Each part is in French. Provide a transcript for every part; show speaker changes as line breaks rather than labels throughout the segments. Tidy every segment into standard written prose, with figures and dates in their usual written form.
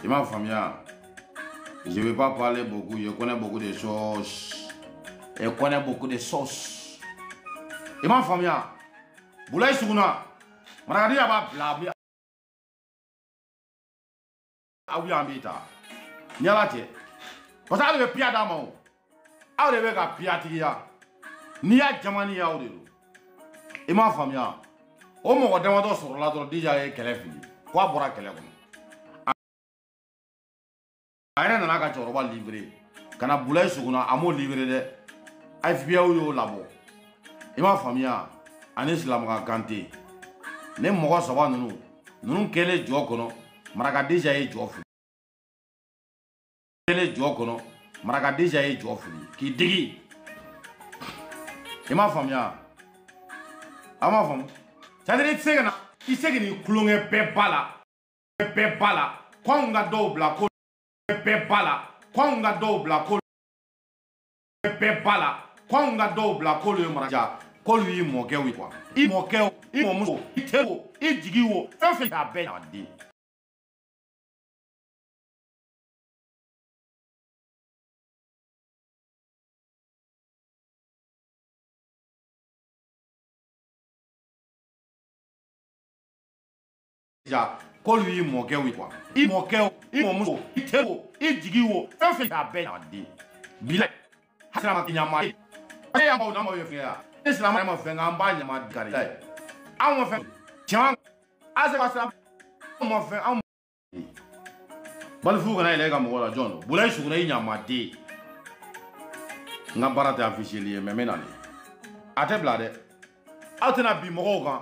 Il m'a famille. Je ne vais pas parler beaucoup, je connais beaucoup de choses. Je connais beaucoup de sauces. Il m'a famille. Boulaye Souguna. Maradi aba blabli. Awi ambita. Nyalate. Parce que le pia d'amao. Aw de be ka pia tigiya. Ni ya jamani ya awde. Il m'a famille. O mo dama do soro la do déjà e kele fili. Kwa bora kele ko. Ayana nana ka choroba livrer. Kana Boulaye Souguna amo livrer de. FBA yo labo. Il m'a famille. Ani Islam ka kante. Ne mogo saba nunu kele jo kono. Maraka déjà e jo fili. Kele jo kono. Maraka déjà e jo fili. Ki digi. Il m'a famille. Ama fam. C'est-à-dire il sait que ni klonge pe bala. Pe bala. Kwa nga dobla ko pe bala. Kwa nga dobla ko pe bala. Kwa nga dobla ko le maraja. Ko lui moke wi kwa. I moke o, I momuso, I tebo, I jigi wo. Fe ta be na di. Ja ko lui moke wi kwa. I moke o, I momuso, I tebo, I jigi wo. Fe ta be na di. Bila hasama kinyama. Ya mo na mo ye fe ya. Islam ma fe nga mba nyama gari. Awon fe chan ase ka sa mo fe am bal fu kana ile ga mo la John Boulaye Souguna nyama de nga barata officiel me menale ate blade atena bi mo ga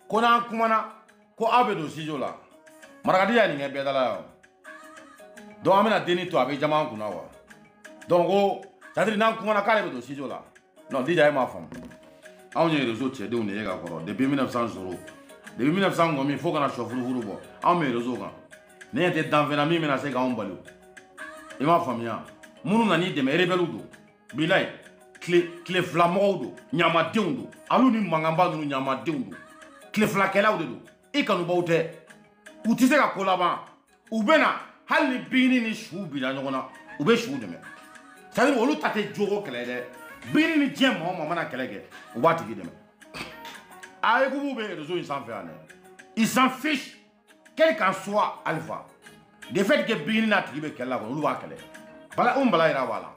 ko na kumana ko abedo sijo la maragadi ya ni ngebe dala yo do amena deni to abe jama kuna wa donc o sadri na kumana kale bedo sijo la non déjà ma femme on y réseau tiède on est d'accord depuis 1900 euros depuis 1900 il faut qu'on a chauffé le boulot on met réseau quand n'était dans venami menacé quand on balou et ma famille munu nani de me rebelle do bilay clé flamand do nyama deundo alu ni mangamba do nyama deundo clé flakela do e kanu bawte ou tise ka kolaba ou bena hali bini ni chou bila nyona ou be chou de me ça veut dire olu tate jogo kele de bini ni djem mo mana kelege ou ba tigi de me avec vous be réseau il s'en fait aller il s'en fiche quel qu'en soit alpha de fait que bini na tigi be kella ko olu ba kele bala bala ira wala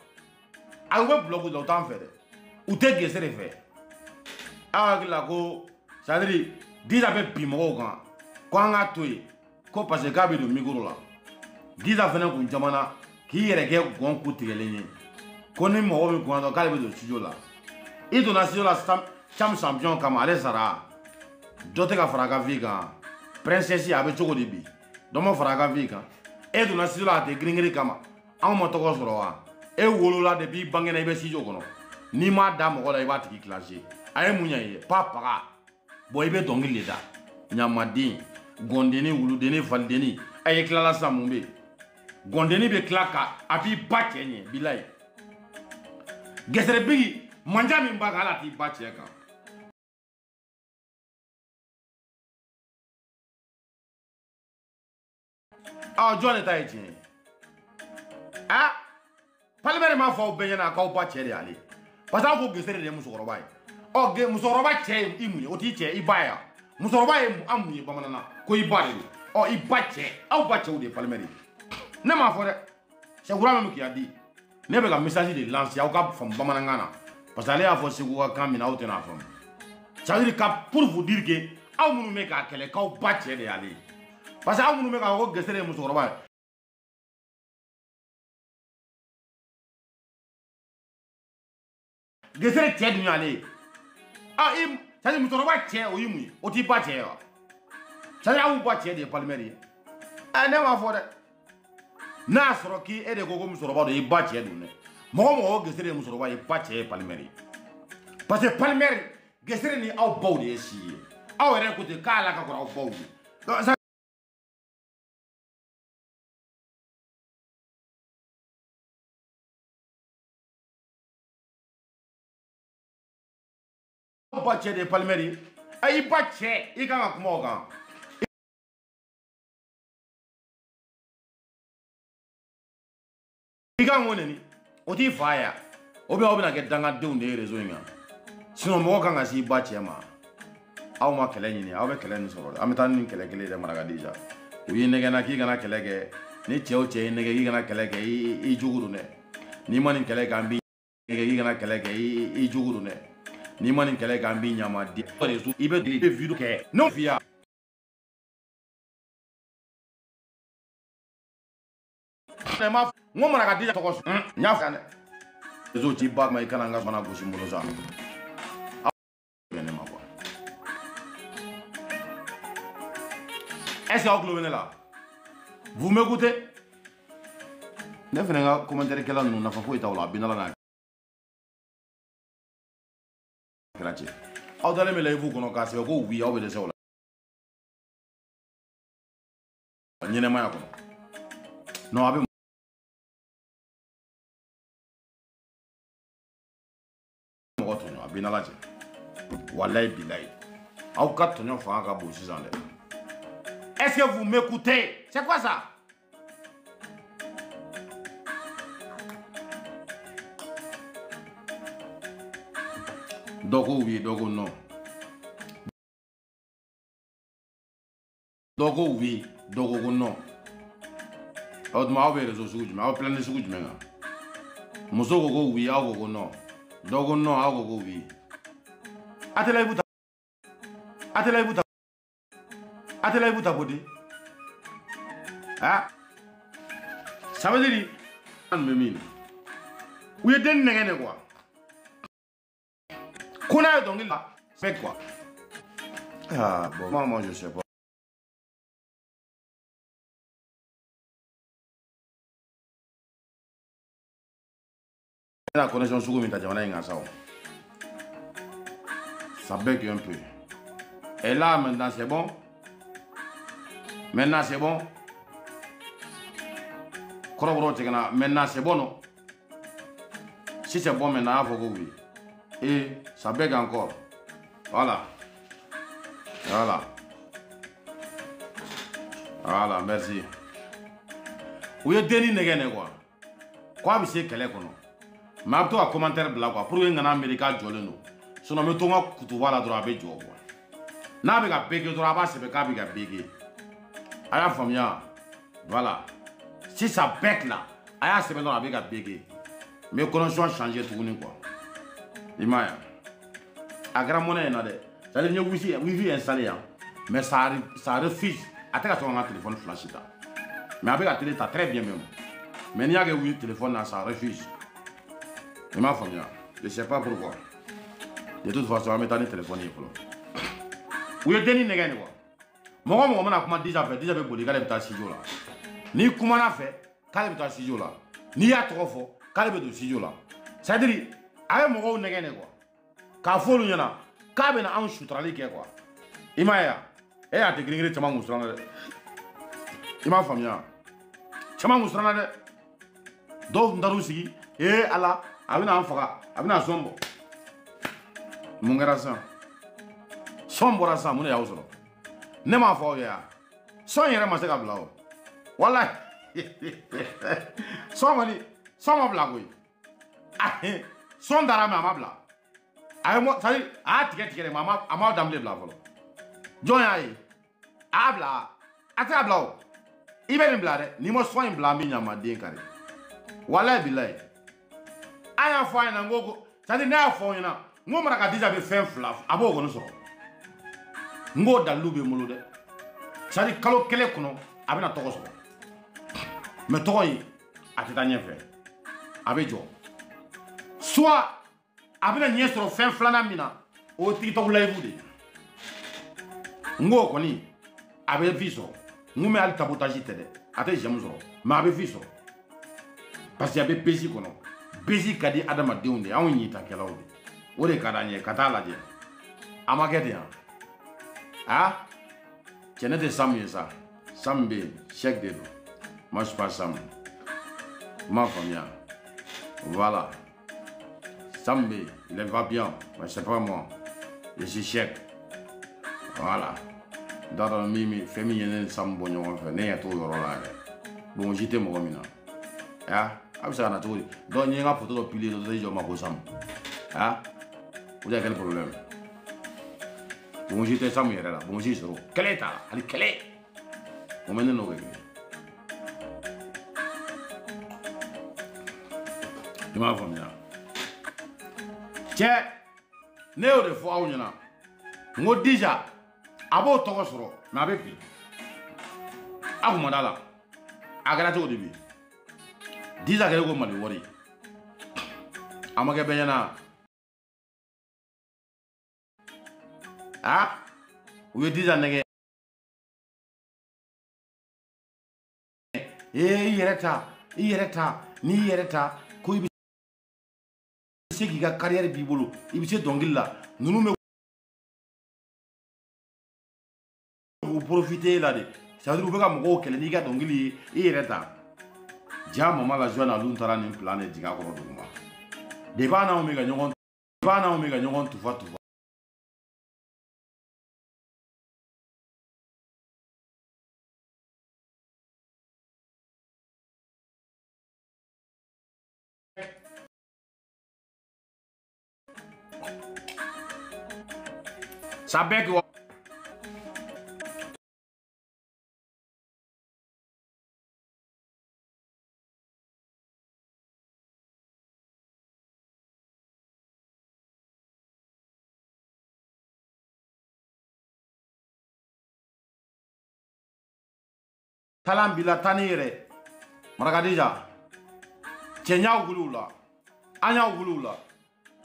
a we blog do tan fait ou te gesere fait avec la ko ça veut dire dis avec bimo kan ko anga toy ko parce que gabi do migoro la dis a fena kun jamana ki yere ke gon ku tigelenye ko ni mo mi ko ando kale do studio la i do na studio la cham champion kama ale sara dote ka faraga vika princesse ya be chogo de bi do mo faraga vika e do na studio la te gringiri kama an mo to ko soro wa e wolo la de bi bangena be studio kono ni ma da mo la i ba tiki clasher ay munya ye papa boy be dongi leda nyamadin gondeni wuludeni valdeni ay klala samumbe gondeni be klaka abi bakenye bilay gesere bigi manja min baga ala ti bache kan ah jone tay ti ah palmere ma fo benyana ka o bache de ale parce que ko gesere de musoroba o ge musoroba che imunye o ti che ibaya musoroba e amunye bamanana ko ibare o ibache au bache o de palmere ne ma fo de segura me ki adi ne be ka message de lance ya ka fam bamanangana parce que ale a fo segu ka kamina o tena fam ça veut dire ka pour vous dire que aw munu me ka kele ka o bache de ale parce que aw munu me ka ko gesere musoroba gesere che du ale ah im ça dit musoroba che o yimu o ti bache ya ça dit aw bache de palmeri ah ne ma fo de na soro ki e de gogo musoroba do i bache du ne mo gesere musoroba i bache palmeri parce que palmeri gesere ni aw baw de si aw re ko te kala ka ko aw baw bache de palmeri ay bache i kan ka kuma o kan I ka ngone ni o ti fa ya o be na ke danga de unde rezo inga sino mo kan ga si ba chema aw ma kele ni aw be kele ni soro am tan ni kele de maraga dija o yi nege na ki kana kele ke ni cheo che nege ki kana kele ke I juguru ne ni mani kele ka mbi nege ki kana kele ke I juguru ne ni mani kele ka mbi nyama di rezo I be video ke no via ma ngo maraga dija to ko nya fa ne rezo ti bag mai kana nga bana gosi mbolo za Est-ce que vous là? Vous m'écoutez? Ne faites pas commentaire que là nous n'avons pas été là. Bien là. Grazie. Au delà mais là vous qu'on a cassé ko oui au de ça là. Ni ne ma ko. Non avec mo to no bien là. Wallahi billahi. Au kat to no fa ka bo 6 ans. Est-ce que vous m'écoutez? C'est quoi ça? Dogo oui, dogo non. Dogo oui, dogo non. Au ma au réseau sur du, ma au plein de sur du menga. Muso gogo oui, au gogo non. Dogo non, au gogo oui. Atela ibuta. Atela ibuta. Atela ibuta bodi. Ah. Ça veut dire où est den négé quoi? Qu'on a donc là, c'est quoi? Ah bon, moi je sais pas. La connexion sur le ça bug un peu. Et là maintenant c'est bon. Maintenant c'est bon. Maintenant c'est bon non? Si c'est bon maintenant, il faut que oui. Et ça bug encore. Voilà. Voilà. Voilà, merci. Où est Denis Negene quoi? Quoi, monsieur Keleko? Mais tu as un commentaire blanc quoi. Pour que un Américain jole nous. Si on met ton couteau là droit avec Joe quoi. N'a pas bégué droit bas c'est pas bégué. Aya famia. Voilà. Si ça bec là, aya c'est maintenant avec bégué. Mais connexion changer tout quoi. Imaya. A grand monnaie n'a de. Ça veut dire wifi installé hein. Mais ça refuse. Attends ton téléphone flash là. Mais avec la télé ça très bien même. Mais il y a que oui téléphone là ça refuse. Et ma famille, je ne sais pas pourquoi. De toute façon, on va mettre un téléphone. Où est Denis Negane quoi? Moi, on a déjà fait Bodi, quand il est à 6 jours là. Ni comment on a fait, quand il est à 6 jours là. Ni à 3 fois, quand il est à 6 jours là. C'est-à-dire, avec moi, on Negane quoi. Quand il faut le yana, quand il est en choutrali quoi. Il m'a dit, et à te griller, tu m'as montré. Il m'a famille. Tu m'as montré. Donc, dans le sigi, et Allah. Abina anfaka abina sombo mungera san sombo ra san mun ya usoro ne ma fo ya son yere ma se ka blawo wallahi sombo bla ko ah son dara ma bla ay mo sari a tike mama ama damle bla folo jon ya yi abla ata blawo ibe ni bla de ni mo so in bla mi nyama den kare wallahi billahi aya fo ina ngoko tadi na fo ina ngo mara ka deja be fen flaf abo go no so ngo dalube mulu de tadi kalo kele kuno abina toko so me toko yi atita nyefe abejo soit abina nyesro fen flana mina o tiktok live de ngo koni abe viso ngume al sabotage tede ate jamuzo ma abe viso parce que abe pesi kono Bezi kadi adama deunde awon yita kelaw de o de kadanye kata laje amagede ya ah kenete samu ça sambe chèque de do moi je pas sam ma famille voilà sambe il va bien mais c'est pas moi je suis chèque voilà dara mimi féminine sam bonyo fa ne ya to yoro la bon jité mo mina ah Abi ça na to donc ni nga photo do pili do je ma ko sam ah vous avez quel problème bon j'étais sam yera là bon j'ai zéro quel est ta ali quel est on mène no tu m'as fait bien tiens ne o de fo awu nyana ngo déjà abo to soro na be pi awu madala agara to de bi déjà que go mali wori amake benyana ah we déjà nege yereta ni yereta ko ibi segi ga carrière bi bolo ibi se dongilla nunu me vous profitez là de ça veut dire que mo kele ni ga dongili yereta ja mama la joie na luntara ni plan de diga ko duguma de bana o mega nyogon tufa sabe que talam bila tanire maragadija chenya gulula anya gulula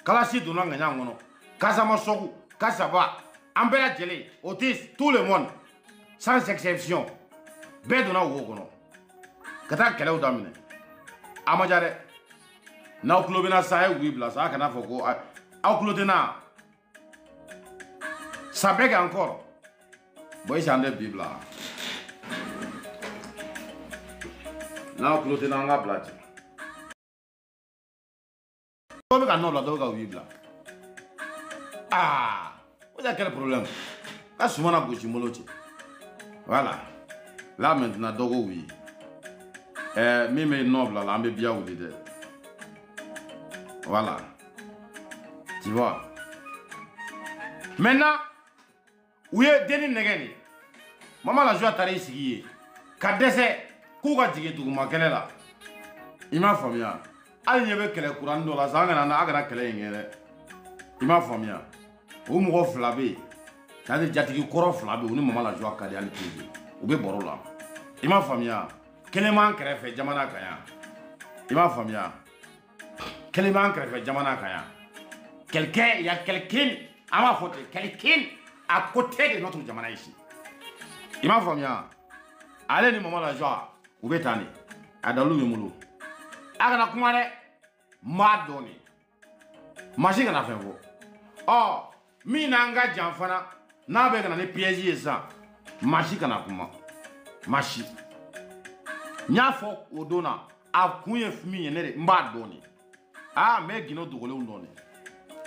kala si dona nganya ngono kasama sogu kasaba ambela jele otis tout le monde sans exception be dona wo gono kata kele o damine amajare na klobina sa e wibla sa kana foko au klodena sabek encore boy jande bibla na klodena nga blati Comment on a doga wibla? Ah, vous avez quel problème? Là, souvent, on a gauche moloche. Voilà. Là, maintenant, dogo oui. Même noble, là, on bien ou l'idée. Voilà. Tu vois. Maintenant, où est Denis Negeni? Maman, la joie t'a ici. Kadese, Kouga Tige Touma, quelle est là? Il m'a famille. Ali nyebe kele kuran do la zanga na agana kele ngere ima famia o mo flabe tade jatigi koro flabe oni mama la joie kali ali tuzi o be boro la ima famia kele man krefe jamana kaya ima famia kele man krefe jamana kaya quelqu'un il y a quelqu'un à ma faute quelqu'un à côté de notre jamana ici ima famia allez ni mama la joie o be tani adalu yemulu agana kumare madoni machi kana fenfo oh mi na nga janfana na be kana ne piège ça machi kana kuma machi nyafo odona akunye fumi yenere mbadoni ah me gino dogole undoni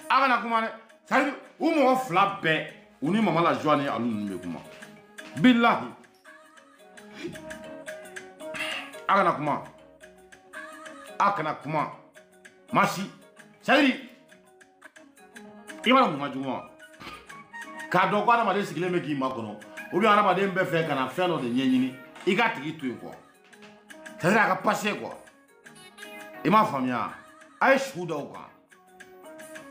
agana kumare sari umo fla be uni mama la joie ni alu numbe kuma billahi agana kuma akana kuma machi sari ibara mu majuma ka do kwa na made sigile meki makono obi ana made mbe fe kana fe no de nyenyini iga tigi tu ko sari aka passer quoi ima famia ay shuda ko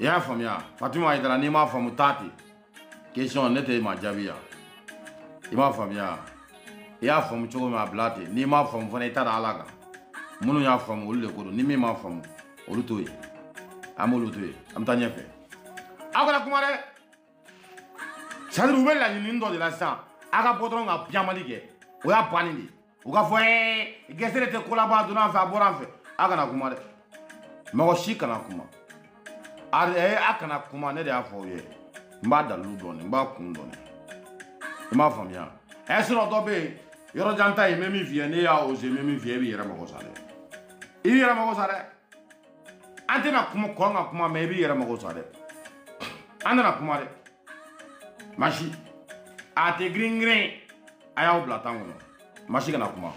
ya famia fatima idara ni ma famu tati question nete ma jabia ima famia ya famu chogo ma blate ni ma famu fana ita da alaga munu ya famu olu le kodo ni mi ma famu olu to yi amolu to yi am ta nyefe akona kumare sadru bella ni ndo de la sa aka potron ga piamali ke o ya pani ni o ga fo gesere te kolaba do na fa boran fe akana kumare mago shikana kuma are akana kuma ne de afo ye mba dalu do ni mba kun do ni ma famia esro do be yoro janta yi memi vie ne ya o je memi vie bi yera mago sale yera mago sale antena kuma ko nga kuma me bi yera mago sale andana kuma de machi ate gringre aya o blatango machi kana kuma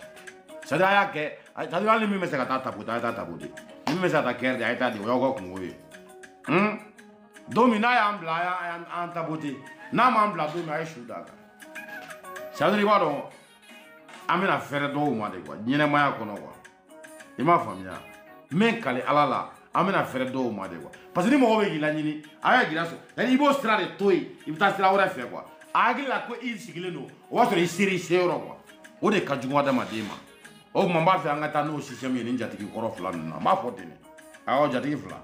c'est à dire que ça doit aller même se ka taputa taputi même se ta kerde ay ta di yo ko kungoye domina ya ambla ya an taputi na ma ambla do ma shuda ça veut dire quoi amena faire do mo de quoi nyene ma ya kono quoi il m'a famia men kale alala amena faire do mo de quoi parce que ni mo be gila nyini aya gila so yani ibo stra de toy ibta stra ora fe quoi agila ko il sigile no o so isiri sero quoi o de ka jugwa da madema o mamba fe angata no système ni njatiki koro flan na ma fotini awo jatiki flan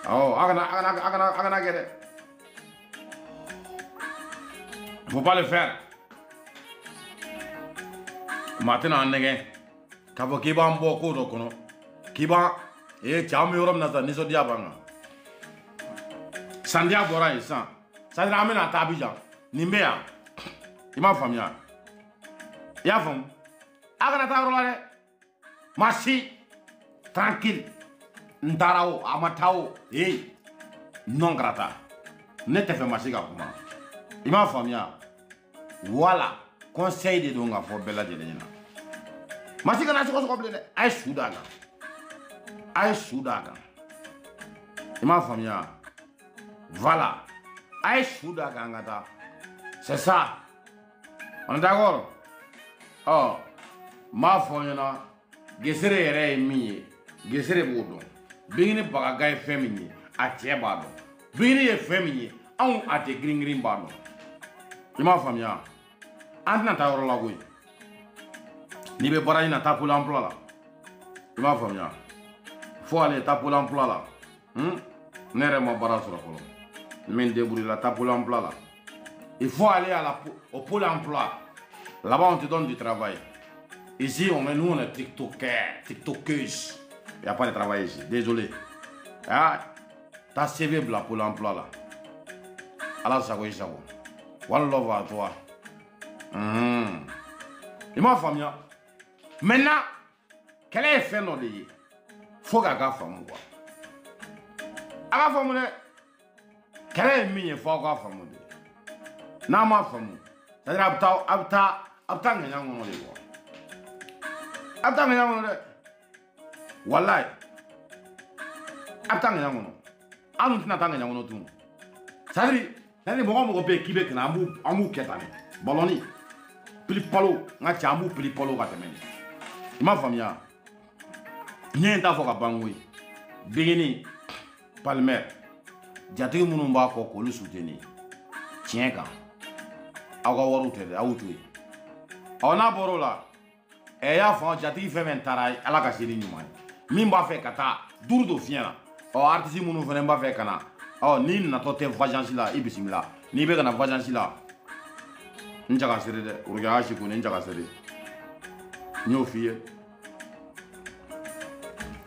awo agana gere faut pas le faire maintenant en nege kabo kiba mbo ko do kono kiba e cham yorom na ni so dia banga sandia bora isa sandia amena tabija nimbea ima famia ya fam agana ta rola de masi tranquille ndarao amatao non grata ne te fait masi ga kuma ima famia voilà conseil de donga fo bella de lena masi kana ko ko blede ay sudaga ima famia voilà ay sudaga ngata c'est ça on est d'accord oh ma foyona gesere yere mi gesere bodo bingini baga gay femini a tiebado bingini ye femini on a te green bado ima famia antna ta yoro la goy ni be bara ina ta pour l'emploi là ima famia faut aller ta pour l'emploi là nere mo bara sur ko men débrouiller la ta pour l'emploi là il faut aller au pôle emploi. Là-bas, on te donne du travail. Ici, nous, on est tiktokeuse. Il n'y a pas de travail ici. Désolé. Ah, ta CV blanc pour l'emploi là. Alors, ça va, ça va. One love à toi. Et ma famille. Maintenant, quel est le fait de il faut que la femme quoi. La femme, quel est le mieux faut que la femme na ma famu c'est-à-dire abta nganya ngono le ko abta nganya ngono le wallahi abta nganya ngono anu tina ta nganya ngono tu c'est-à-dire mo be kibe kana amu ketane boloni pili palo nga chamu pili palo ka temeni ma famia nyenta fo ka bangui bigini palmer jatigi munu ba ko lu souteni tienka awa waru tede awutu ona borola e ya fa jati fe men taray ala ka siri nyuma min ba fe kata duru do fiena o artiste munu fene ba fe kana o ni na to te vagance la ibisimila ni be kana vagance la njaga siri de urga ashi ko njaga siri nyo fiye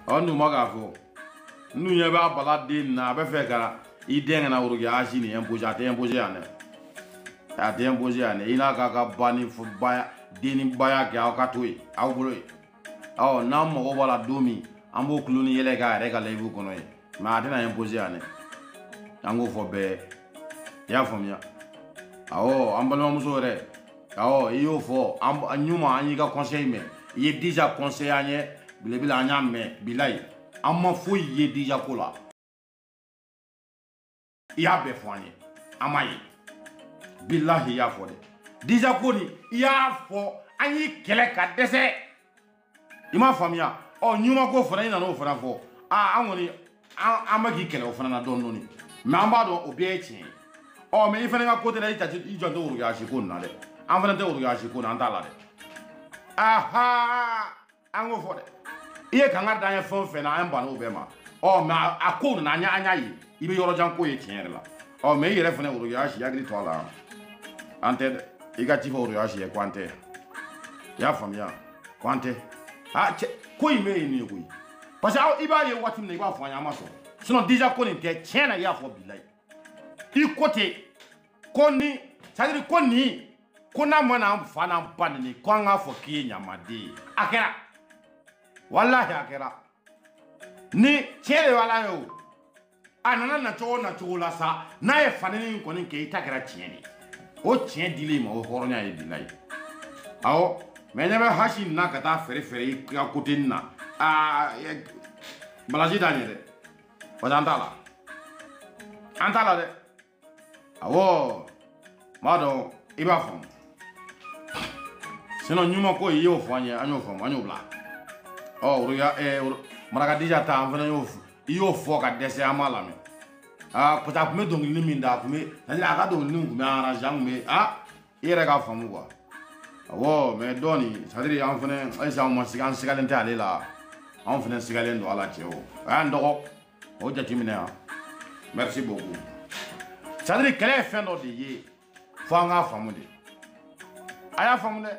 onu maga fo nu ye ba bala din na be fe kana ideng na urga ashi ni imposer ane a den bozi ane ina ka bani fu baya dini baya ke ka toy aw bolo aw na mo wala domi ambo kluni yele ga re ga lebu kono e ma dina en bozi ane ango fo be ya fomya aw ambalo muso re aw iyo fo anyuma anyi ga conseil me ye déjà conseil anye bile anya me bilai amma fo ye déjà kola ya be fo anye amayi billahi ya fo de déjà koni ya fo anyi kele ka dese ima famia o nyuma ko fona ina no fona fo anwoni amagi kele o fona na don noni me amba do obi echi o me ifene ga ko te na itachi ijo ndo uru ga shi ko na de an fana te uru ga shi ko na ntala de aha anwo fo de iye kan ga dan ye fon fe na amba no be ma o me akonu na anya yi ibe yoro jan ko ye tiere la o me yere fene uru ga shi agri to la ante iga tifo uru ga shi e kwante ya famia kwante ko ime ni ko parce que iba ye wati ne iba fo anya ma so sinon déjà ko ni te tiena ya fo bilai i côté koni c'est-à-dire koni kona mana fana panni ko nga fo ki nyamade akera wallahi akera ni chere wala yo anana na cho la sa na e fanini ko ni ke itakera tieni o tiɲɛ dili ma o hɔrɔnya ye bilayi awɔ mais ɲɛ bɛ hasi na ka taa fɛrɛ fɛrɛ i ka côté na balaji t'a ɲɛ dɛ parce que an t'a la dɛ awɔ m'a dɔn i b'a faamu sinon ɲuman ko i y'o fɔ an ye an y'o faamu an y'o bila Marakadija ta an fana i y'o fɔ ka dɛsɛ an m'a lamɛn parce que a tun bɛ dɔnkili min da a tun bɛ c'est-à-dire a ka dɔnkili tun bɛ arrange an tun bɛ i yɛrɛ k'a faamu quoi awɔ mais dɔɔni c'est-à-dire an fana ayisa an ma an sigalen tɛ ale la an fana sigalen don ala cɛ o a y'an dɔgɔ o jateminɛ yan merci beaucoup c'est-à-dire kɛlɛ ye fɛn dɔ de ye fo an k'a faamu de a y'a faamu dɛ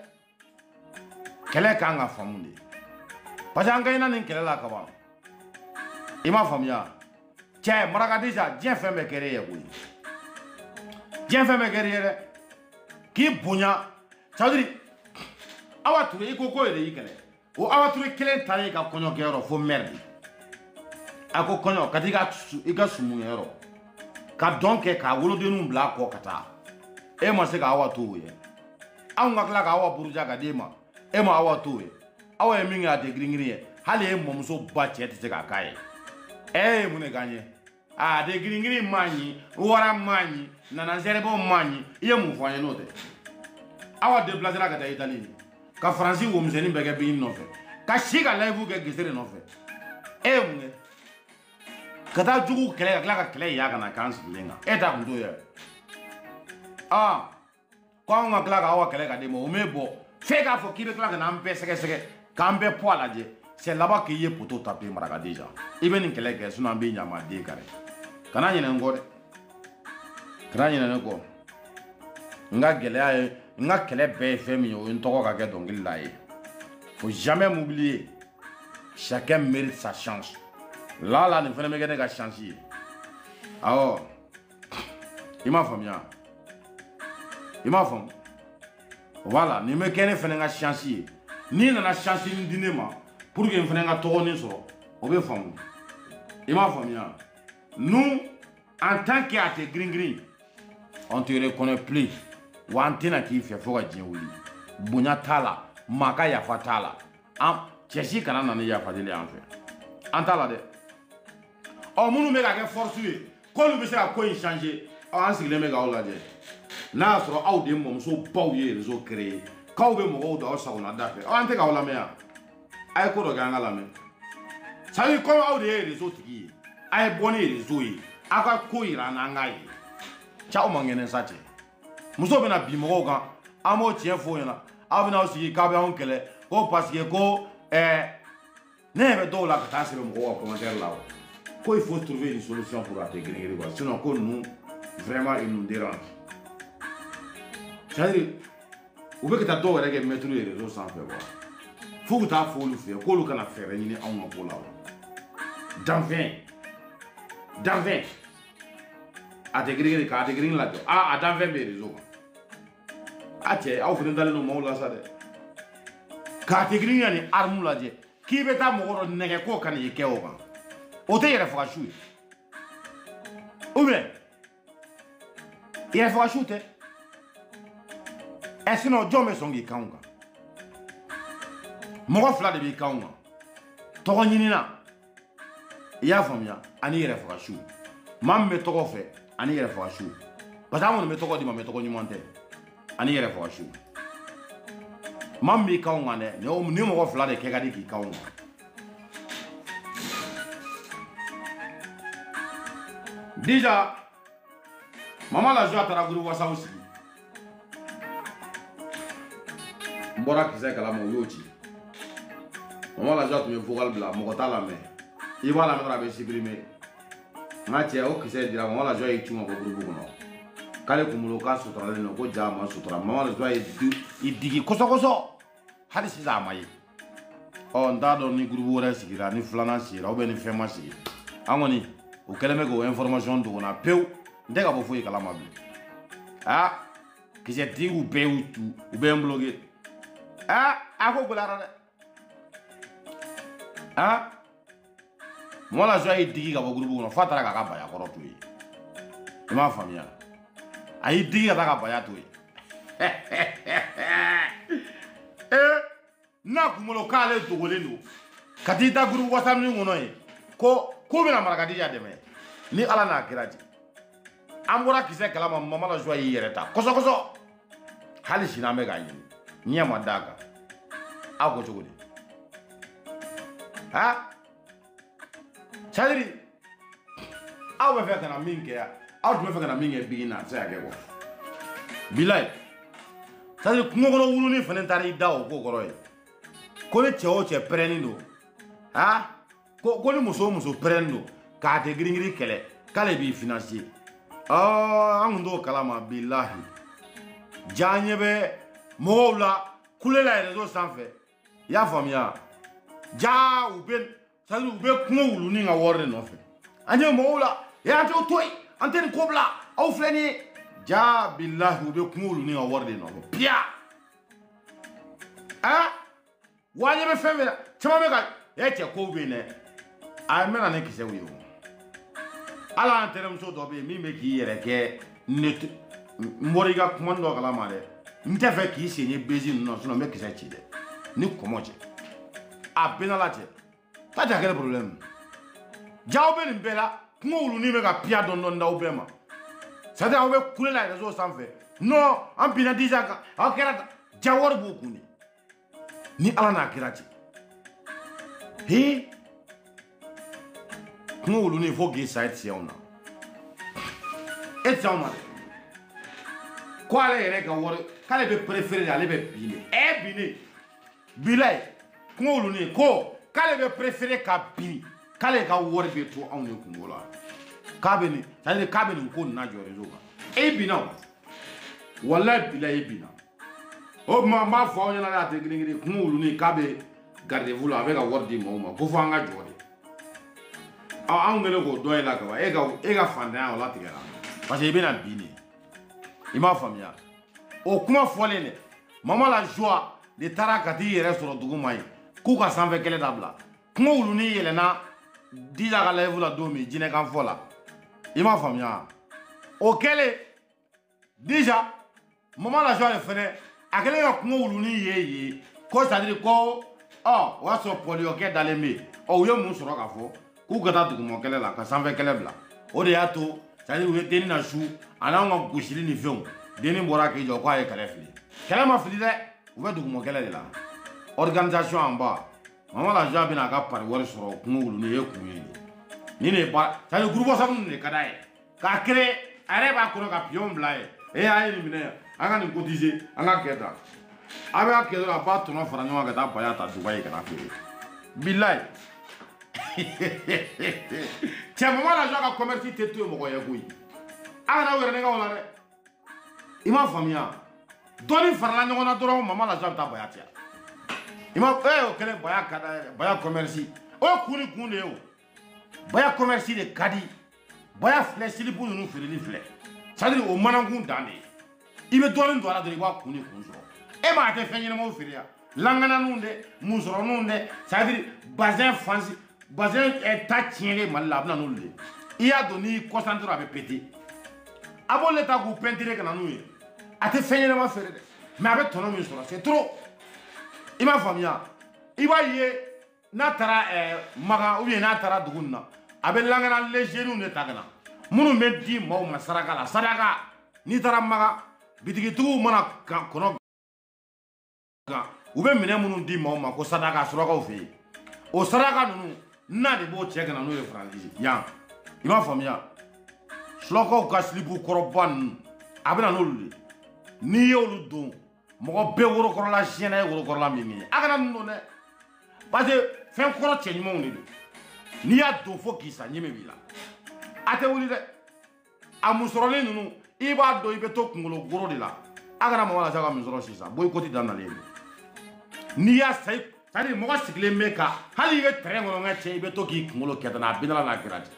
kɛlɛ kan ka faamu de parce que an gagnera nin kɛlɛ la kaban i m'a faamuya cɛ Marakadija diɲɛ fɛn bɛɛ kɛra e ye koyi diɲɛ fɛn bɛɛ kɛra e ye dɛ k'i bonya c'est à dire Awa Touré i ko ko yɛrɛ y'i kɛlɛ o Awa Touré kelen taara i ka kɔɲɔkɛyɔrɔ fo maire de a ko kɔɲɔ ka t'i ka sumunyɔrɔ ka dɔn kɛ k'a wolodenninw bila a kɔ ka taa e ma se ka Awa to o ye anw ka tila ka Awa buruja ka d'e ma e ma Awa to ye awa ye min kɛ a tɛ girin-girin ye hali e mɔmuso ba cɛ tɛ se k'a k'a ye ye mun de k'an ye a tɛ girin-girin man ɲi wara man ɲi nana zɛrɛbɛw man ɲi i ye mun fɔ an ye n'o tɛ awa déplacera ka taa Italie ka Faransi womisɛnnin bɛɛ kɛ bin nɔfɛ ka si ka live kɛ Gesere nɔfɛ e ye mun kɛ ka taa jugu kɛlɛ ka tila ka kɛlɛ y'a kana k'an sigilen kan e ta kun t'o ye ko anw ka tila ka Awa kɛlɛ ka d'e ma o m'e bɔ f'e k'a fɔ k'i bɛ tila ka n'an bɛɛ sɛgɛsɛgɛ k'an bɛɛ poids lajɛ c'est là-bas k'i ye poto taper Marakadija i bɛ nin kɛlɛ kɛ sinon an bɛ ɲamaden kare kana ɲinɛ n kɔ dɛ kana ɲinɛ ne kɔ n ka gɛlɛya ye n ka kɛlɛ bɛɛ ye fɛn min ye o ye n tɔgɔ ka kɛ dɔnkili la ye faut jamais m'oublier chacun mérite sa chance là nin fɛnɛ bɛ kɛ ne ka chance ye awɔ i m'a faamuya i m'a faamu voilà nin bɛ kɛ ne fɛnɛ ka chance ye n'i nana chance nin di ne ma pour que n fɛnɛ ka tɔgɔ nin sɔrɔ o bɛ faamu i m'a faamuya nous en tant que a tɛ girin-girin on te reconnaît plus wa an tɛna k'i fɛ fo ka diɲɛ wuli bonya t'a la maa ka yafa t'a la an cɛsi kana na ni yafa deli an fɛ an t'a la dɛ minnu bɛ ka kɛ force ye k'olu bɛ se ka ko in changer an sigilen bɛ k'aw lajɛ n'a y'a sɔrɔ aw de mɔmuso baw ye réseau créé k'aw bɛ mɔgɔw da aw sagona da fɛ an tɛ k'aw lamɛn yan a ye ko dɔ kɛ an ka lamɛn c'est à dire comme aw de ye réseau tigi ye a ye bɔ ni réseau ye aw ka ko yira an na an k'a ye cɛ aw man kɛnɛ sa cɛ muso bɛna bi mɔgɔw kan an b'o tiɲɛ f'o ɲɛna aw bɛna aw sigi k'aw bɛ anw kɛlɛ ko parce que ko ne ɲɛ bɛ dɔw la ka taa sɛbɛn mɔgɔw ka commentaire la ko il faut trouver une solution pour a tɛ girin-girin quoi sinon ko ninnu vraiment ils nous dérangent c'est à dire u bɛ ka taa dɔw yɛrɛ kɛ maître ye réseau sanfɛ quoi fo ka taa fɔ olu fɛ k'olu kana fɛɛrɛ ɲini anw ka ko la danfɛn a tɛ girin-girin k'a tɛ girin lajɛ a danfɛn bɛ réseau kan a cɛ aw fana dalen don maaw la sa dɛ k'a tɛ girin ka nin arme lajɛ k'i bɛ taa mɔgɔ dɔ nɛgɛ k'o ka n'i kɛ o kan o tɛ yɛrɛ faga su ye ou bien yɛrɛ faga su tɛ sinon jɔn bɛ sɔn k'i kan kan mɔgɔ fila de b'i kan kan tɔgɔ ɲinina i y'a faamuya ani yɛrɛ faga su maa min bɛ tɔgɔ fɛ ani yɛrɛ faga su parce que an kɔni bɛ tɔgɔ di ma mɛ tɔgɔ ɲuman tɛ ani yɛrɛ faga su maa min b'i kan kan dɛ ni mɔgɔ fila de kɛ ka di k'i kan kan déjà Maman Lajo a taara groupe WhatsApp sigi n bɔra kisɛ kalama o y'o ci Maman Lajo tun bɛ vocal bila mɔgɔ t'a lamɛn i b'a lamɛn dɔrɔn a bɛ supprimer n ka cɛ o kisɛ dira Maman Lajo y'i cun ka bɔ groupe kɔnɔ k'ale kun bolo k'a suturalen don ko ja ma sutura Maman Lajo y'i digi kosɔkosɔ hali sisan a ma ye n t'a dɔn ni groupe wɛrɛ sigira ni filanan sigira ou bien ni fɛn ma sigi an kɔni o kɛlen bɛ k'o information dogo na pewu n tɛ ka bɔ foyi kalama bi kisɛ tigiw bɛɛ y'u tu u bɛ n bloqué a ko gɛlɛyara dɛ Maman Lajo y'i digi ka bɔ groupe kɔnɔ f'a taara k'a ka baya kɔrɔ to yen i m'a faamuya a y'i digi ka taa ka baya to yen n'a kumolo k'ale dogolen don ka t'i da groupe WhatsApp ni kɔnɔ ye ko bɛna Marakadija dɛmɛ ni Ala n'a kira cɛ an bɔra kisɛ kalama Mama la joie y'i yɛrɛ ta kɔsɔkɔsɔ hali sini an bɛ k'a ɲini ɲɛ ma d'a kan aw ko cogo di c'est-à-dire aw bɛ fɛ ka na min kɛ yan aw tun bɛ fɛ ka na min kɛ bi na a tɛ se ka kɛ quoi bilayi c'est-à-dire kungo kɔnɔ wulunin fana taara i da o ko kɔrɔ ye ko ni cɛ o cɛ pɛrɛnnen don ko ni muso o muso pɛrɛnnen don k'a tɛ girin-girin kɛlɛ k'ale b'i financer an kun t'o kalama bilahi ja an ɲɛ bɛ mɔgɔw la kulela réseau sanfɛ i y'a faamuya ja u bɛ c'est-à-dire u bɛ kungo wulunin ka wari de nɔfɛ an ɲɛ mɔgɔw la an t'o to yen an tɛ nin ko bila aw filɛ nin ye ja bilahi u bɛ kungo wulunin ka wari de nɔfɛ piya wa ɲɛ bɛ fɛn fɛn na caman bɛ ka cɛ kow bɛ yen dɛ a ye mɛna ne kisɛw ye o hali an tɛnɛmuso dɔ bɛ yen min bɛ k'i yɛrɛ kɛ n bɔra i ka kuma dɔ kalama dɛ n tɛ fɛ k'i sen ye bezi ninnu na n bɛ kisɛ ci dɛ ni kɔmɔ cɛ a bɛɛ n'ala cɛ ta jà kɛlɛ problème jaw bɛ nin bɛɛ la kungo wulunin bɛ ka piya dɔɔni d'aw bɛɛ ma c'est à dire aw bɛ kulela réseau sanfɛ non an binna dija kan aw kɛra ja wari b'u kun de ni Ala n'a kira cɛ kungo wulunin fo k'i sa e tɛ se anw na e tɛ se anw na dɛ ko ale yɛrɛ ka wari k'ale bɛ préféré de ale bɛ bin de bin de bilayi kungo wulunin ko k'ale bɛ préféré ka bin k'ale ka wari bɛ to anw de kungo la k'a bɛ nin c'est-à-dire k'a bɛ nin ko nin na jɔ réseau kan e binna o walayi bilayi e binna o tuma n b'a fɔ aw ɲɛna a tɛ girin-girin kungo wulunin k'a bɛ garde-à-vous la a bɛ ka wari di mɔgɔw ma ko fɔ an ka jɔ de anw kɛlen k'o dɔn e la kaban e ka fantanya o latigɛra parce que i bɛna bin de i m'a faamuya o kuma fɔlen dɛ Mama la joie de taara ka t'i yɛrɛ sɔrɔ dugu ma yen k'u ka sanfɛ kɛlɛ dabila kungo wulunin yɛlɛnna dija ka live la don min jinɛkan fɔ la i m'a faamuya o kɛlen dija Mama la joie de fɛnɛ a kɛlen ka kungo wulunin ye ko c'est à dire ko o y'a sɔrɔ pɔliyɔkɛ dalen bɛ yen u ye mun sɔrɔ k'a fɔ k'u ka taa duguma kɛlɛ la ka sanfɛ kɛlɛ bila o de y'a to c'est à dire u ye dennin na su a n'anw ka gosili ni fɛnw dennin bɔra k'i jɔ k'a ye kɛlɛ fili kɛlɛ ma fili dɛ u bɛ duguma kɛlɛ de la organisation en bas Mama la joie bɛna a ka pari wari sɔrɔ kungo wulunin ye kun ye ni ne ba c'est à dire groupe WhatsApp ninnu de ka d'a ye k'a créer a yɛrɛ b'a kɔnɔ ka pion bila ye a ye nin minɛ an ka nin cotiser an ka kɛ tan a bɛ kɛ dɔrɔn a b'a tɔnɔ fara ɲɔgɔn kan ka taa baya ta Dubaï ka taa feere bilayi cɛ Mama la joie ka commerce tɛ to yen mɔgɔ ye koyi a kana aw yɛrɛ nɛgɛ o la dɛ i m'a faamuya dɔɔni farala ɲɔgɔn na dɔrɔn Mama la joie bɛ taa baya cɛ i ma o kɛlen baya ka d'a ye dɛ baya commerce o ye kun ni kun de ye o baya commerce de ka di baya filɛ silipu ninnu feereli filɛ c'est à dire o manakun dan de ye i bɛ dɔɔni don a la dɔrɔn i b'a kun ni kun sɔrɔ e m'a kɛ fɛn ɲɛnamaw feere yan langananiw dɛ musɔrɔninw dɛ c'est à dire bazin fansi bazin ta tiɲɛlen Mali la a bɛ na n'olu de i y'a dɔn n'i y'i concentré a bɛ péter a b'olu ta k'u peinturer ka na n'u ye a tɛ fɛn ɲɛnama feere dɛ mais a bɛ tɔnɔ min sɔrɔ c'est trop i m'a faamuya i b'a ye n'a taara Magan ou bien n'a taara dugu nin na a bɛ langana légers de ta ka na minnu bɛ di maaw ma saraka la saraka n'i taara Magan bitigitigiw mana kɔnɔ u bɛ minɛn minnu di maaw ma ko sadaka surakaw fɛ yen o saraka ninnu n'a de b'o cɛ ka na n'o ye Faransi yan i m'a faamuya surakaw ka silipu kɔrɔba ninnu a bɛ na n'olu de n'i y'olu don mɔgɔ bɛɛ worokɔrɔla siɲɛna ye worokɔrɔla min ye a kana ninnu don dɛ parce que fɛn kɔrɔ cɛ ɲumanw de don n'i y'a don fo k'i sa ɲɛmɛ b'i la a tɛ wuli dɛ a musɔrɔlen ninnu i b'a dɔn i bɛ to kunkolo goro de la a kana Mama la joie ka musɔrɔ sisan boycott daminɛlen don n'i y'a sa c'est-à-dire mɔgɔ sigilen bɛ ka hali i bɛ terrain kɔnɔ ŋa cɛ i bɛ to k'i kunkolo kɛ tan a bɛ n'ala n'a kɛra ten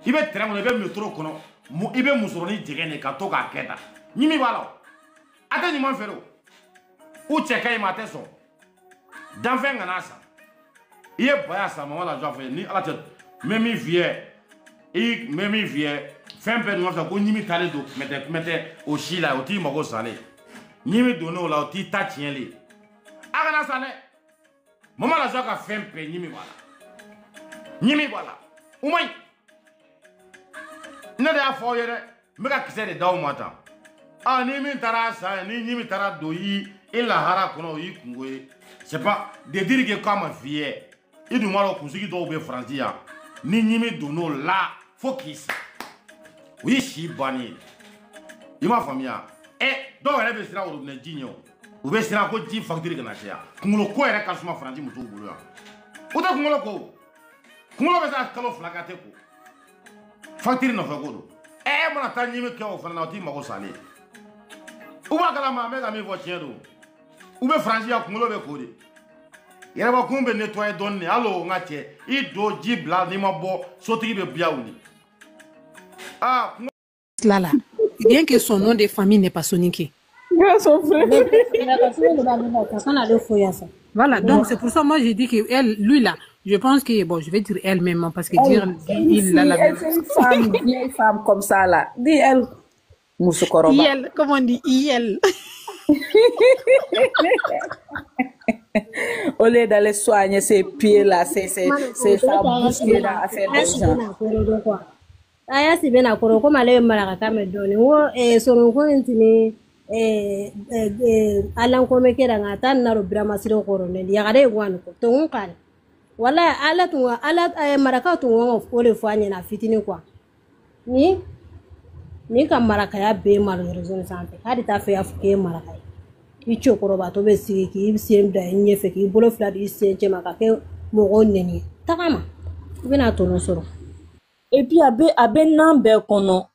i bɛ terrain kɔnɔ i bɛ métro kɔnɔ i bɛ musɔrɔnin jɛgɛn de ka to k'a kɛ tan ɲimi b'a la o a tɛ ɲuman feere o u cɛ ka ɲi ma a tɛ sɔn danfɛn kana san i ye baya san Mama la joie fɛ ni ala cɛ n bɛ min f'i ye n bɛ min f'i ye fɛn bɛɛ ɲɔgɔn fɛ ko ɲimi taalen don kumɛtɛ o si la o t'i mago salen Nimi dono la ti ta tienli. Agana sane. Maman la joie ka fait pe nimi voilà. Nimi voilà. Oumay. Ne da fo yere. Me ka kise de daw mata. Ah ni min tara sa ni nimi tara doyi ila hara kono yi kungoye. C'est pas de dire que comme fier. Il nous m'a conseillé de Francia. Ni nimi dono la faut qu'il sa. Oui si bani. Il m'a famille. Eh donc elle veut sera au robinet digno. Ou veut sera ko di facture que na tia. Kumulo ko era kasuma Franci mutu bulu ya. Uta kumulo ko. Kumulo be sa kalo flagate ko. Facture no fagodo. Eh mona ta nimi ke o fana ti mako sale. Ou ba kala ma me ga mi vo tiendo. Ou be Franci ya kumulo be ko de. Yere ba kumbe nettoyer donne allo ngate I do jibla ni mabo sotigi be biauni. Ah
là. Bien que son nom de famille n'est pas soniqué. Voilà, donc c'est pour ça moi j'ai dit que elle, lui là, je pense que bon, je vais dire elle-même parce que dire il a la même.
C'est une femme, vieille femme comme ça là. Dis elle. Moussokoroba.
Il, comment on dit il.
Au lieu d'aller soigner ses pieds là, c'est sa bouche qui est dans affaire de gens.
Aya si bena koro ko male mara ka me doni wo soro ko ntini alan ko me kera ngata na ro brama siro koro ne ya gare gwan ko to ngal wala ala tu ala maraka tu ngo ole fanye na fitini kwa ni ka maraka ya be malheureusement santé hadi ta fe afuke maraka I chokoro ba to be sigi ki ibsem da nyefe ki bolo fla di senche maka ke mo gonne takama bena to no soro.
Et puis abe nambe kono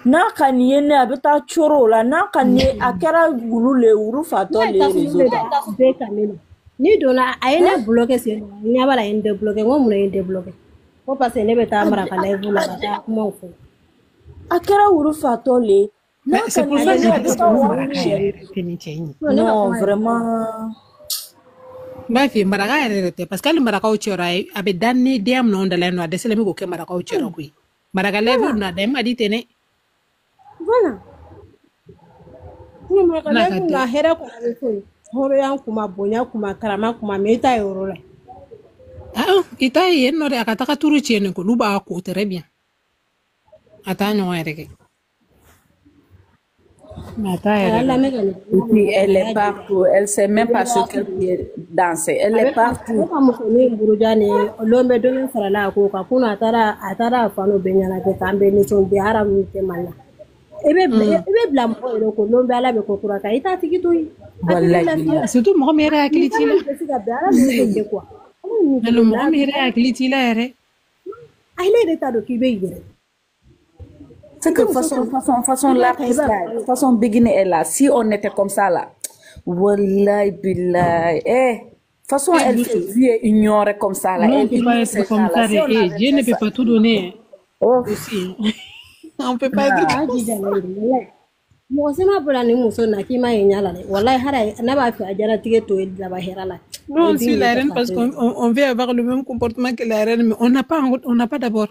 na kaniye ne abe ta choro la na kaniye akera gulu le uru fato le rezo
ni dona ayena bloquer se nya bala inde bloquer ngo mun inde bloquer ko parce ne beta mara ka live la ta kuma fo
akera uru fato le na
c'est pour ça que
non vraiment
ba fi maraka yarete parce que le maraka o chora abe danne dem no ndala no adesele mi go ke maraka o chora ku maraka level na dem adi tene
voilà ni maraka level na hera ko ko horo yan kuma bonya kuma karama kuma meta yoro la
ah ita yen no de akataka turu chene ko luba ko très bien ata no ereke
et puis elle est partout, elle sait même pas ce qu'elle peut danser, elle est partout.
L'homme de la coca, pour atara fano benyana ke kambe ni chombe haram te mala. Ebe blam ko ro ko l'homme ala be ko kura ka ita tikito yi.
Wallahi.
Surtout mo mere akiliti la. Le mo mere akiliti la ere.
Ai le reta do ki be yere.
C'est que façon l'artiste là, façon beginner est là. Si on était comme ça là, wallahi billahi, façon elle fait ignorer comme ça là.
Non, on peut pas être comme ça. Dieu ne peut pas tout donner. Aussi. On peut pas être comme ça.
Moi c'est ma pour ni muso na ki ma yenya la. Wallahi hara na ba fi ajara tige to la ba hera la.
Non, c'est la reine parce qu'on veut avoir le même comportement que la reine, mais on n'a pas d'abord.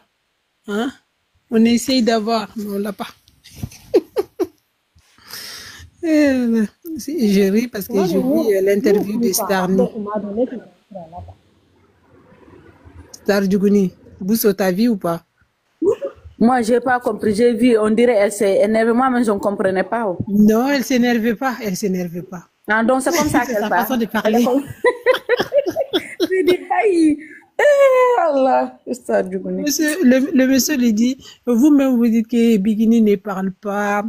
Hein? On essaye d'avoir, mais on l'a pas. Je ris parce que je vis l'interview de Starny. Star Djougouni, Bousso, t'as vu ou pas?
Moi, j'ai pas compris. J'ai vu, on dirait elle s'est énervée. Moi, mais je ne comprenais pas.
Non, elle s'énervait pas. Elle s'énervait pas.
Ah, donc c'est comme ça qu'elle
parle.
parle.
C'est sa façon de parler.
Je dis, aïe. Allah,
le monsieur lui dit, vous-même vous dites que Bikini ne parle pas,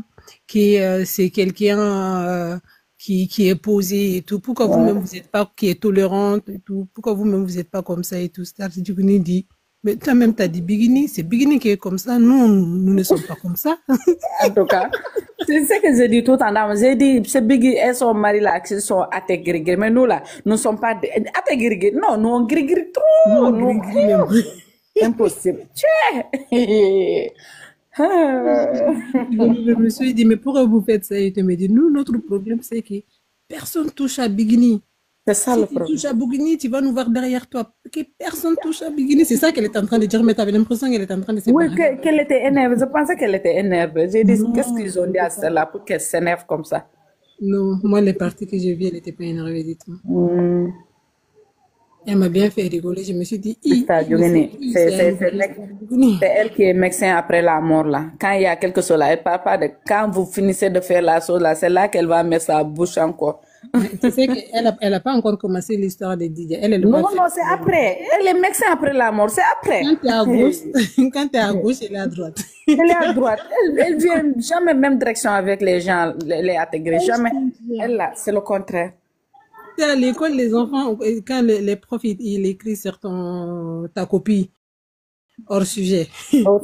que c'est quelqu'un qui est posé et tout. Pourquoi vous-même vous n'êtes pas, qui est tolérante et tout? Pourquoi vous-même vous n'êtes pas comme ça et tout? Star Djougouni dit, mais toi-même t'as dit Bikini, c'est Bikini qui est comme ça. Nous ne sommes pas comme ça.
En tout cas, c'est ce que je dis tout le temps. J'ai dit, c'est Biggie et son mari là, qui sont athées gris. Mais nous là, nous ne sommes pas athées gris. Non, nous on gris trop. Nous, impossible.
Le monsieur il dit, mais pourquoi vous faites ça? Il te me dit, nous, notre problème c'est que personne touche à Bikini.
C'est ça le problème.
Si tu touches à Bikini, tu vas nous voir derrière toi. Que personne touche à Bikini. C'est ça qu'elle est en train de dire, mais tu avais l'impression qu'elle est en train de se
Oui, qu'elle était énervée. Je pensais qu'elle était énervée. J'ai dit, qu'est-ce qu'ils ont dit à celle-là pour qu'elle s'énerve comme ça?
Non, moi, les parties que j'ai vues, elle n'était pas énervée du tout.
Hmm.
Elle m'a bien fait rigoler. Je me suis dit,
Sista
mais c'est
Jogini,
qui? C'est elle
c'est elle qui est médecin après la mort là. Quand il y a quelque chose là, elle parle pas de quand vous finissez de faire la chose là, c'est là qu'elle va mettre sa bouche encore.
Tu sais qu'elle a pas encore commencé l'histoire de Didier. Elle
Non,
va
non,
faire.
c'est après. Elle est médecin après la mort, c'est après.
Quand tu es à gauche, quand tu es à gauche, elle est à droite.
Elle est à droite. Elle vient jamais même direction avec les gens, les intégrés. Jamais. Elle là, c'est le contraire.
Tu sais, à l'école, les enfants, quand les profs, ils écrivent sur ta copie hors sujet,
Oh,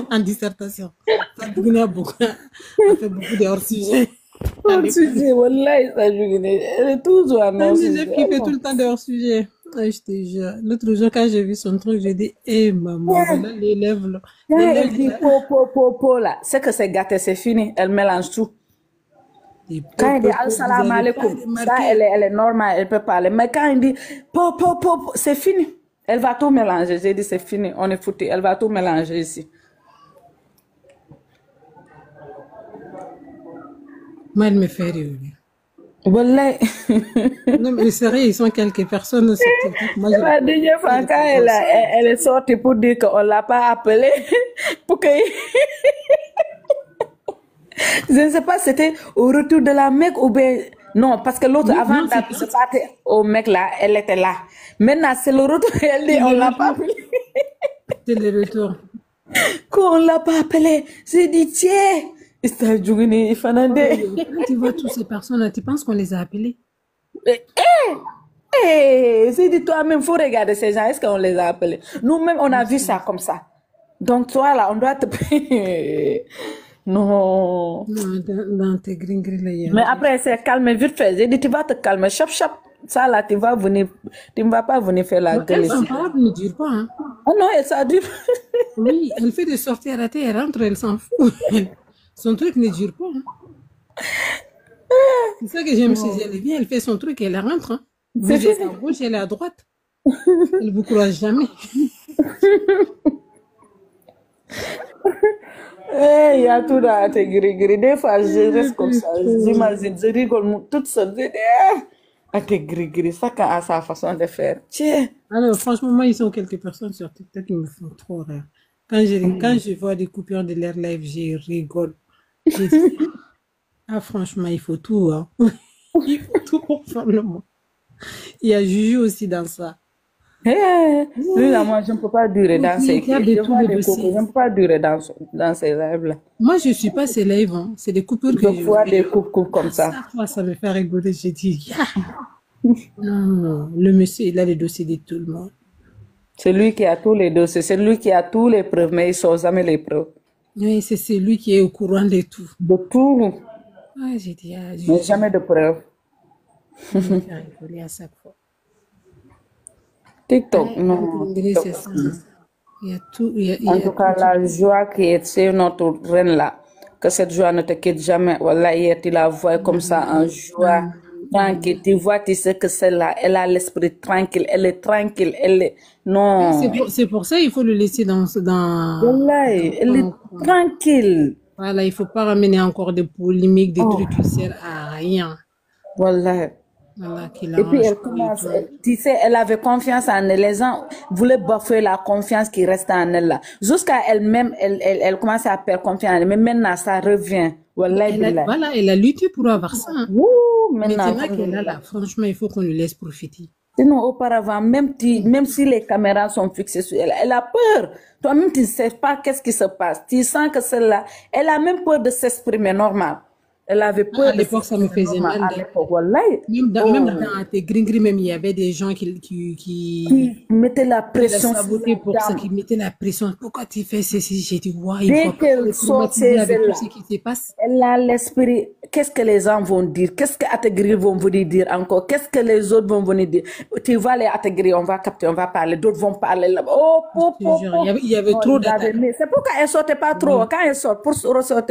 en dissertation. Ça a beaucoup, on fait beaucoup de hors sujet.
tu dis, wallahi, ça joue. Elle est toujours à non
J'ai kiffé tout le temps de hors sujet. Ah, je te jure. L'autre jour, quand j'ai vu son truc, j'ai dit, eh maman, voilà l'élève là.
Quand elle
L'élève
dit po là, c'est que c'est gâté, c'est fini. Elle mélange tout. Quand elle dit assalamu alaikum, ça elle est normale, elle peut parler. Mais quand elle dit po, c'est fini. Elle va tout mélanger. J'ai dit c'est fini, on est foutu. Elle va tout mélanger ici.
moi, elle me fait rire.
Wallahi.
Non, mais sérieux, ils sont quelques personnes sur TikTok. Moi,
La dernière fois, quand elle est sortie pour dire qu'on ne l'a pas appelée, pour que... Je ne sais pas, c'était au retour de la Mecque ou bien... Non, parce que l'autre, avant de partir au Mecque là, elle était là. Maintenant, c'est le retour, elle dit, on ne l'a pas appelée.
c'est le retour.
Qu'on ne l'a pas appelée. J'ai dit, tiens, c'est Djougini, Fanande.
Quand tu vois toutes ces personnes-là, tu penses qu'on les a appelés?
J'ai dit, toi-même, il faut regarder ces gens, est-ce qu'on les a appelés? Nous-mêmes, on a vu ça comme ça. Donc, toi, là, on doit te payer. Non.
Non, dans tes gringris là.
Mais après, c'est calme vite fait. J'ai dit, tu vas te calmer, chap, chap. Ça, là, tu ne vas pas venir faire la gueule ici.
Son parole ne dure pas, hein.
Oh non, ça dure.
Oui, elle fait des sorties ratées, elle rentre, elle s'en fout. Son truc ne dure pas, hein. C'est ça que j'aime chez elle. Elle fait son truc et elle rentre, hein. Vous êtes à gauche, elle est à droite. Elle vous croise jamais.
Il y a tout dans tes gris-gris. Des fois, je reste comme ça. J'imagine, je rigole toute seule. Je dis, à tes gris-gris, chacun a sa façon de faire. Tiens.
Alors, franchement, moi, ils sont quelques personnes sur TikTok qui me font trop rire. Quand je vois des coupures de leur live, je rigole. Je dis, ah, franchement, il faut tout, hein. Il faut tout pour faire le monde. Il y a Juju aussi dans ça.
Lui, là, moi, je ne peux pas durer dans ces
Je
ne peux pas durer dans ces lives-là.
Moi, je ne suis pas ces lives, hein. C'est des coupures que
je vois des coupes comme ça.
Chaque fois, ça me fait rigoler. Je dis, non, le monsieur, il a les dossiers de tout le monde.
C'est lui qui a tous les dossiers, c'est lui qui a tous les preuves, mais il ne sort jamais les preuves.
Oui, c'est lui qui est au courant de tout.
De tout.
Ah, j'ai dit,
mais jamais de preuves.
Je me fais rigoler à chaque fois.
TikTok, non.
C'est ça. Il y a tout.
En tout cas, la joie qui est chez notre reine là, que cette joie ne te quitte jamais. Voilà, hier, tu la vois comme ça en joie, tranquille. Tu vois, tu sais que celle-là, elle a l'esprit tranquille, elle est tranquille, elle est. Non.
C'est pour ça qu'il faut le laisser dans.
Voilà, elle est tranquille.
Voilà, il ne faut pas ramener encore des polémiques, des trucs qui ne servent à rien.
Voilà.
Voilà,
et puis elle commence, tu sais, elle avait confiance en elle. Les gens voulaient bafouer la confiance qui restait en elle là. Jusqu'à elle-même, elle commence à perdre confiance en elle. Mais maintenant, ça revient. Voilà,
elle a lutté pour avoir ça. Hein. Maintenant qu'elle a là, franchement, il faut qu'on lui laisse profiter.
Sinon, auparavant, même si les caméras sont fixées sur elle, elle a peur. Toi-même, tu ne sais pas qu'est-ce qui se passe. Tu sens que celle-là, elle a même peur de s'exprimer normal. Elle avait peur.
À l'époque, ça me faisait mal. Même dans tes gringris, même, il y avait des gens qui
mettaient la pression.
Pour ça, qui mettaient la pression. Pourquoi tu fais ceci? J'ai dit, ouais,
dès qu'elle sort chez elle, elle a l'esprit. Qu'est-ce que les gens vont dire? Qu'est-ce que Ategri vont venir dire encore? Qu'est-ce que les autres vont venir dire? Tu vas les Ategri, on va capter, on va parler. D'autres vont parler là.
Il y avait trop d'attaques.
C'est pourquoi elle sortait pas trop. Quand elle sort, pour ressortir,